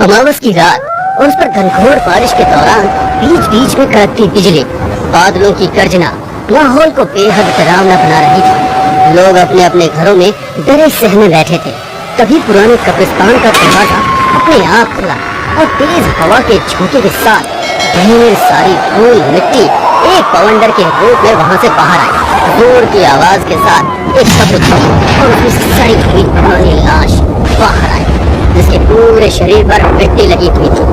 अमावस की रात और उस पर घनघोर बारिश के दौरान बीच बीच में कड़कती बिजली, बादलों की गर्जना माहौल को बेहद डरावना बना रही थी। लोग अपने अपने घरों में डरे सहमे बैठे थे। तभी पुराने कब्रिस्तान का दरवाजा अपने आप खुला और तेज हवा के झोंके के साथ ढेर सारी धूल मिट्टी एक पवंडर के रूप में वहां से बाहर आई। जोर की आवाज के साथ एक कब्र खुली और उसमें सड़ी हुई पुरानी लाश बाहर आई, जिसके पूरे शरीर पर मिट्टी लगी हुई थी।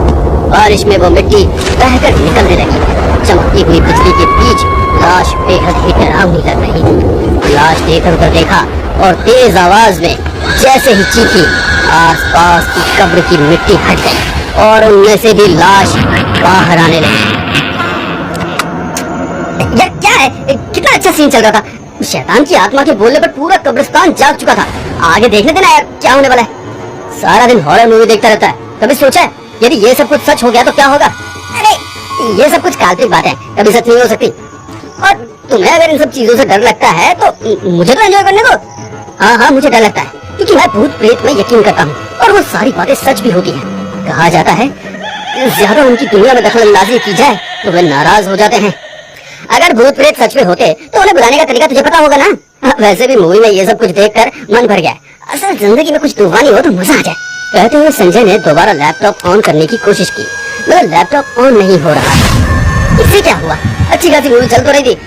बारिश में वो मिट्टी बहकर निकलने लगी। चमकती हुई बिजली के बीच लाश बेहद ही डरावनी लग रही थी। लाश देखकर देखा और तेज आवाज में जैसे ही चीखी, आसपास की कब्र की मिट्टी हट गई और उनमें से भी लाश बाहर आने लगी। यार क्या है, कितना अच्छा सीन चल रहा था। शैतान की आत्मा के बोलने पर पूरा कब्रिस्तान जाग चुका था। आगे देखने देना यार क्या होने वाला है। सारा दिन हॉरर मूवी देखता रहता है, कभी सोचा है यदि ये सब कुछ सच हो गया तो क्या होगा? अरे ये सब कुछ काल्पनिक बात है, कभी सच नहीं हो सकती। और तुम्हें अगर इन सब चीजों से डर लगता है तो मुझे तो एंजॉय करने दो। हाँ, मुझे डर लगता है क्योंकि मैं भूत प्रेत में यकीन करता हूँ और वो सारी बातें सच भी होती हैं। कहा जाता है ज्यादा उनकी दुनिया में दखल-अंदाजी की जाए तो वे नाराज हो जाते हैं। अगर भूत प्रेत सच में होते तो उन्हें बुलाने का तरीका तुझे पता होगा ना। वैसे भी मूवी में ये सब कुछ देखकर मन भर गया। असल जिंदगी में कुछ तूफानी हो तो मजा आ जाए। कहते हुए संजय ने दोबारा लैपटॉप ऑन करने की कोशिश की, मगर लैपटॉप ऑन नहीं हो रहा था। इससे क्या हुआ? अच्छी खासी मूवी चल तो रही थी।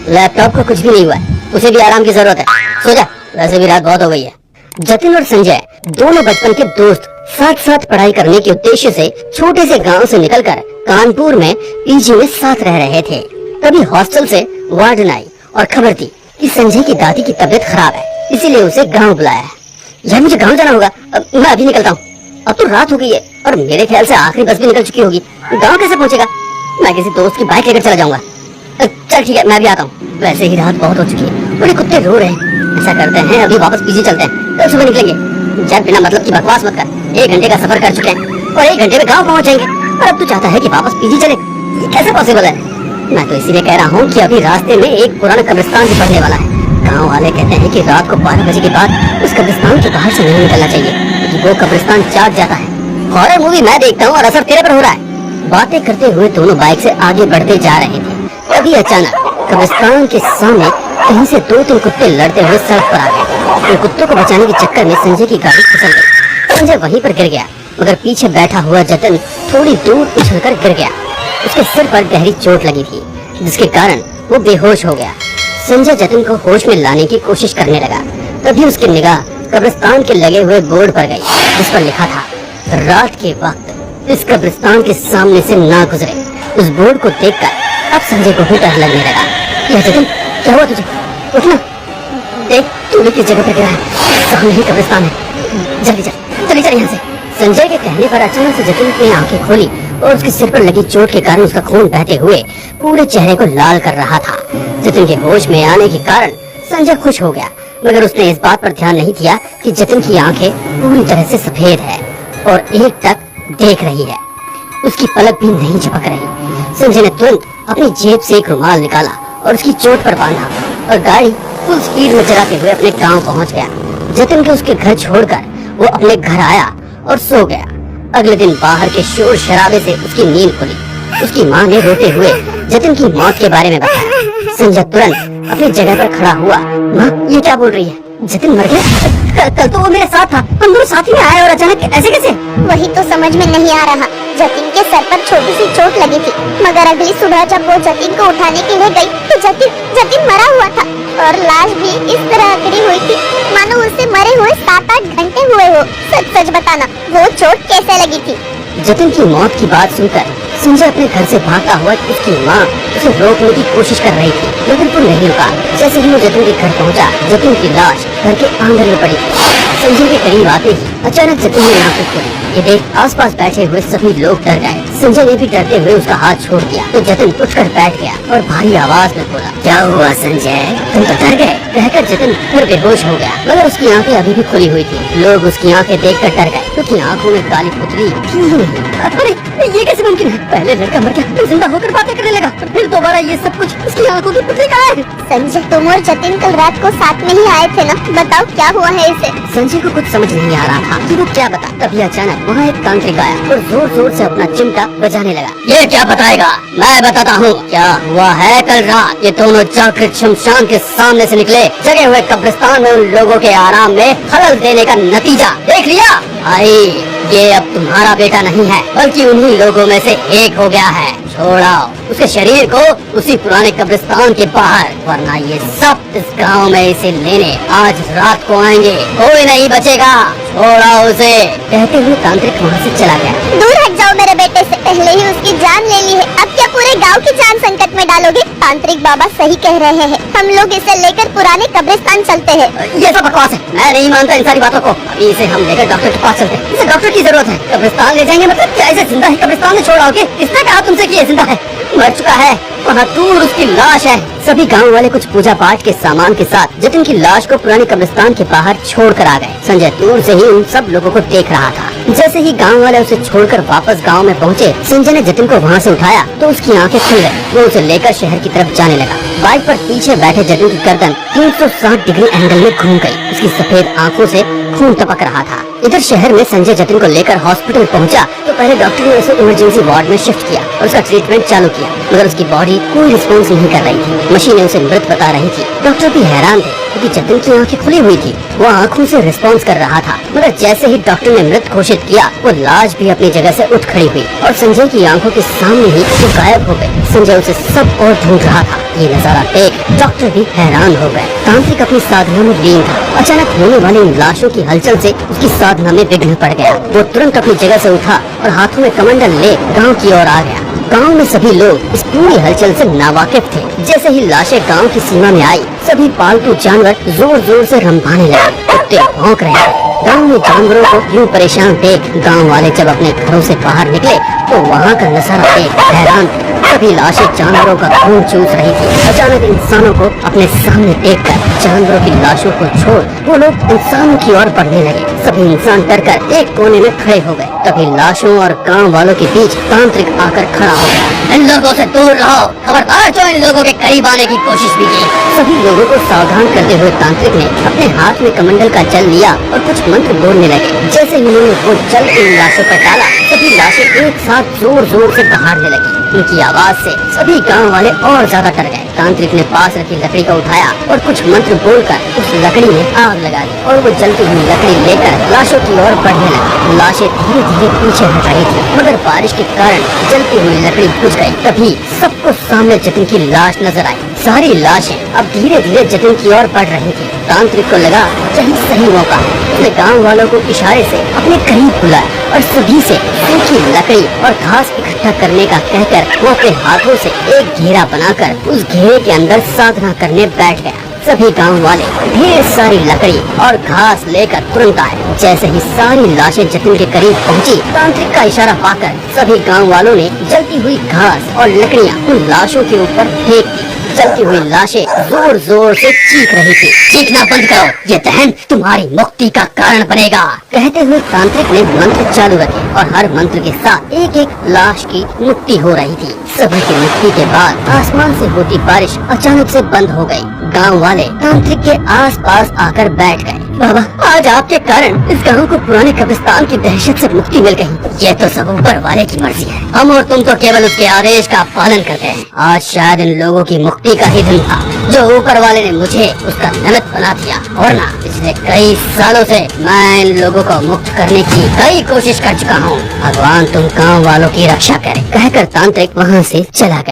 लैपटॉप को कुछ भी नहीं हुआ, उसे भी आराम की जरूरत है। सो जा, वैसे भी रात बहुत हो गई है। जतिन और संजय दोनों बचपन के दोस्त साथ साथ पढ़ाई करने के उद्देश्य से छोटे से गांव से निकलकर कानपुर में पीजी में साथ रह रहे थे। तभी हॉस्टल से वार्डन आई और खबर दी कि संजय की दादी की तबीयत खराब है, इसीलिए उसे गांव बुलाया है। यार मुझे गांव जाना होगा, मैं अभी निकलता हूँ। अब तो रात हो गई है और मेरे ख्याल से आखिरी बस भी निकल चुकी होगी। गांव कैसे पहुंचेगा? मैं किसी दोस्त की बाइक लेकर चला जाऊंगा। चल ठीक है, मैं भी आता हूँ। वैसे ही रात बहुत हो चुकी है, बड़े कुत्ते रो रहे हैं। ऐसा करते हैं अभी वापस पीजी चलते हैं, कल सुबह निकलेंगे। जब बिना मतलब की बकवास मत कर। 1 घंटे का सफर कर चुके हैं और 1 घंटे में गाँव पहुँच जाएंगे और अब तू चाहता है कि वापस पीजी चले? ये कैसे पॉसिबल है? मैं तो इसीलिए कह रहा हूँ कि अभी रास्ते में एक पुराना कब्रिस्तान भी पड़ने वाला है। गाँव वाले कहते हैं कि रात को 12 बजे के बाद उस कब्रिस्तान के बाहर से नहीं निकलना चाहिए क्योंकि वो कब्रिस्तान जाग जाता है। हॉरर मूवी मैं देखता हूँ और असर तेरे पर हो रहा है। बातें करते हुए दोनों बाइक से आगे बढ़ते जा रहे थे। तभी अचानक कब्रिस्तान के सामने कहीं से 2-3 कुत्ते लड़ते हुए सड़क पर आ गए। उन कुत्तों को बचाने के चक्कर में संजय की गाड़ी फिसल गई। संजय वहीं पर गिर गया, मगर पीछे बैठा हुआ जतिन थोड़ी दूर उछलकर गिर गया। उसके सिर पर गहरी चोट लगी थी, जिसके कारण वो बेहोश हो गया। संजय जतिन को होश में लाने की कोशिश करने लगा। तभी उसकी निगाह कब्रिस्तान के लगे हुए बोर्ड पर गई, जिस पर लिखा था, रात के वक्त इस कब्रिस्तान के सामने से ना गुजरे। उस बोर्ड को देखकर अब संजय को भी डर लगने लगा। यह जतिन, क्या हुआ तुझे? उठना, देख तूने किस जगह पर गिरा है। सामने ही कब्रिस्तान है, जल्दी चल यहाँ से। संजय के कहने पर अचानक से जतिन ने आंखें खोली और उसके सिर पर लगी चोट के कारण उसका खून बहते हुए पूरे चेहरे को लाल कर रहा था। जतिन के होश में आने के कारण संजय खुश हो गया, मगर उसने इस बात पर ध्यान नहीं दिया कि जतिन की आंखें पूरी तरह से सफेद है और एक टक देख रही है। उसकी पलक भी नहीं झपक रही। संजय ने तुरंत अपनी जेब से एक रुमाल निकाला और उसकी चोट पर बांधा और गाड़ी फुल स्पीड में चलाते हुए अपने गांव पहुंच गया। जतिन को उसके घर छोड़कर वो अपने घर आया और सो गया। अगले दिन बाहर के शोर शराबे से उसकी नींद खुली। उसकी माँ ने रोते हुए जतिन की मौत के बारे में बताया। संजय तुरंत अपनी जगह पर खड़ा हुआ। माँ, ये क्या बोल रही है? जतिन मर गया? कल तो वो मेरे साथ था, हम दोनों साथ ही में आए और अचानक ऐसे कैसे? वही तो समझ में नहीं आ रहा। जतिन के सर पर छोटी सी चोट लगी थी, मगर अगली सुबह जब वो जतिन को उठाने के लिए गई तो जतिन मरा हुआ था और लाश भी इस तरह अकड़ी हुई थी मानो उसे मरे हुए 7-8 घंटे हुए हो। सच बताना, वो चोट कैसे लगी थी? जतिन की मौत की बात सुनकर संजय अपने घर से भागता हुआ उसकी माँ उसे रोकने की कोशिश कर रही थी, लेकिन वो नहीं रुका। जैसे ही वो जतिन के घर पहुँचा, जतिन की लाश घर के आंगन में पड़ी। संजय के करीब आते ही अचानक जतिन ने आंखें खोली। ये देख आसपास बैठे हुए सभी लोग डर गए। संजय ने भी डरते हुए उसका हाथ छोड़ दिया तो जतिन उठकर बैठ गया और भारी आवाज में बोला, क्या हुआ संजय, तुम तो डर गए? कहकर जतिन फिर बेहोश हो गया, मगर उसकी आंखें अभी भी खुली हुई थी। लोग उसकी आंखें देखकर डर गए क्योंकि आंखों में काली पुतली थी ही नहीं। अरे ये कैसे मुमकिन है? पहले लड़का मर गया, फिर जिंदा होकर बातें करने लगा, फिर दोबारा ये सब कुछ। उसकी आंखों की पुतली कहाँ है? संजय, तुम और जतिन कल रात को साथ में ही आए थे ना? बताओ क्या हुआ है इसे? संजय को कुछ समझ नहीं आ रहा था। था कि वो क्या बता। तभी अचानक वहाँ एक तांत्रिक आया और जोर जोर से अपना चिमटा बजाने लगा। ये क्या बताएगा? मैं बताता हूँ क्या हुआ है कल रात। ये दोनों जागृत शमशान के सामने से निकले, जगे हुए कब्रिस्तान में उन लोगों के आराम में खलल देने का नतीजा देख लिया। भाई ये अब तुम्हारा बेटा नहीं है, बल्कि उन्हीं लोगों में से एक हो गया है। छोड़ाओ उसके शरीर को उसी पुराने कब्रिस्तान के बाहर, वरना ये सब इस गांव में इसे लेने आज रात को आएंगे। कोई नहीं बचेगा, छोड़ाओ उसे। कहते हुए तांत्रिक वहाँ से चला गया। दूर हट जाओ मेरे बेटे से, पहले ही उसकी जान ले ली है, अब क्या पूरे गांव की जान संकट में डालोगे? तांत्रिक बाबा सही कह रहे हैं, हम लोग इसे लेकर पुराने कब्रिस्तान चलते हैं। ये सब बकवास है, मैं नहीं मानता इन सारी बातों को। अभी इसे हम लेकर डॉक्टर के पास चलते हैं। इसे डॉक्टर की जरूरत है। कब्रिस्तान ले जाएंगे मतलब क्या इसे जिंदा ही कब्रिस्तान में छोड़ाओगे? इसने कहा तुमसे कि ये जिंदा है? मर चुका है, वहाँ दूर उसकी लाश है। सभी गांव वाले कुछ पूजा पाठ के सामान के साथ जतिन की लाश को पुराने कब्रिस्तान के बाहर छोड़ कर आ गए। संजय दूर से ही उन सब लोगों को देख रहा था। जैसे ही गांव वाले उसे छोड़कर वापस गांव में पहुंचे, संजय ने जतिन को वहां से उठाया तो उसकी आंखें खुल गई। वो उसे लेकर शहर की तरफ जाने लगा। बाइक पर पीछे बैठे जतिन की गर्दन 360 डिग्री एंगल में घूम गई। उसकी सफेद आंखों से खून टपक रहा था। इधर शहर में संजय जतिन को लेकर हॉस्पिटल पहुंचा तो पहले डॉक्टर ने उसे इमरजेंसी वार्ड में शिफ्ट किया और उसका ट्रीटमेंट चालू किया, मगर उसकी बॉडी कोई रिस्पॉन्स नहीं कर रही थी। मशीनें उसे मृत बता रही थी। डॉक्टर भी हैरान थे क्योंकि जतिन की आंखें खुली हुई थी। वो आंखों से रिस्पॉन्स कर रहा था, मगर जैसे ही डॉक्टर ने मृत घोषित किया वो लाश भी अपनी जगह से उठ खड़ी हुई और संजय की आंखों के सामने ही वो गायब हो गई। संजय उसे सब और ढूंढ रहा था। ये नजारा देख डॉक्टर भी हैरान हो गए। तांत्रिक अपनी साधना में लीन था। अचानक होने वाली इन लाशों की हलचल से उसकी साधना में विघ्न पड़ गया। वो तुरंत अपनी जगह से उठा और हाथों में कमंडल ले गांव की ओर आ गया। गांव में सभी लोग इस पूरी हलचल से नावाकिफ थे। जैसे ही लाशें गांव की सीमा में आई, सभी पालतू जानवर जोर जोर से रंभाने लगे। कुत्ते भौंक रहे थे। गांव में जानवरों को यूं परेशान देख गांव वाले जब अपने घरों से बाहर निकले तो वहाँ का नजारा देख हैरान थे। सभी लाशें जानवरों का खून चूस रही थी। अचानक इंसानों को अपने सामने देखकर जानवरों की लाशों को छोड़ वो लोग इंसानों की ओर बढ़ने लगे। सभी इंसान डरकर एक कोने में खड़े हो गए। तभी लाशों और गांव वालों के बीच तांत्रिक आकर खड़ा हो गया। इन लोगों से दूर रहो, खबरदार जो इन लोगों के करीब आने की कोशिश भी की। सभी लोगों को सावधान करते हुए तांत्रिक ने अपने हाथ में कमंडल का जल लिया और कुछ मंत्र बोलने लगे। जैसे ही उन्होंने वो जल इन लाशों पर डाला, सभी लाशें एक साथ जोर जोर से दहाड़ने लगी। उनकी आवाज से सभी गांव वाले और ज्यादा डर गए। तांत्रिक ने पास रखी लकड़ी को उठाया और कुछ मंत्र बोलकर उस लकड़ी में आग लगा दी और वो जलती हुई लकड़ी लेकर लाशों की ओर बढ़ने लगा। लाशें धीरे धीरे पीछे हट रही थी, मगर बारिश के कारण जलती हुई लकड़ी बुझ गई। तभी सबको सामने जतिन की लाश नजर आई। सारी लाशें अब धीरे धीरे जतिन की ओर बढ़ रही थी। तांत्रिक को लगा यही सही मौका है। उसने गांव वालों को इशारे से अपने करीब बुलाया और सभी से सूखी लकड़ी और घास इकट्ठा करने का कहकर वो अपने हाथों से एक घेरा बनाकर उस घेरे के अंदर साधना करने बैठ गया। सभी गांव वाले ढेर सारी लकड़ी और घास लेकर तुरंत आए। जैसे ही सारी लाशें जतिन के करीब पहुंची, तांत्रिक का इशारा पाकर सभी गांव वालों ने जलती हुई घास और लकड़ियां उन लाशों के ऊपर फेंक दी। जलती हुई लाशें जोर जोर से चीख रही थी। चीखना बंद करो, ये दहन तुम्हारी मुक्ति का कारण बनेगा। कहते हुए तांत्रिक ने मंत्र चालू रखे और हर मंत्र के साथ एक एक लाश की मुक्ति हो रही थी। सभी की मुक्ति के बाद आसमान से होती बारिश अचानक से बंद हो गई। गांव वाले तांत्रिक के आसपास आकर बैठ गए। बाबा, आज आपके कारण इस गांव को पुराने कब्रिस्तान की दहशत से मुक्ति मिल गई। ये तो सब ऊपर वाले की मर्जी है। हम और तुम तो केवल उसके आदेश का पालन करते हैं। आज शायद इन लोगों की मुक्ति का ही दिन था, जो ऊपर वाले ने मुझे उसका निमित्त बना दिया। और ना पिछले कई सालों से मैं इन लोगों को मुक्त करने की कई कोशिश कर चुका हूँ। भगवान तुम गाँव वालों की रक्षा करे, कहकर तांत्रिक वहाँ से चला गया।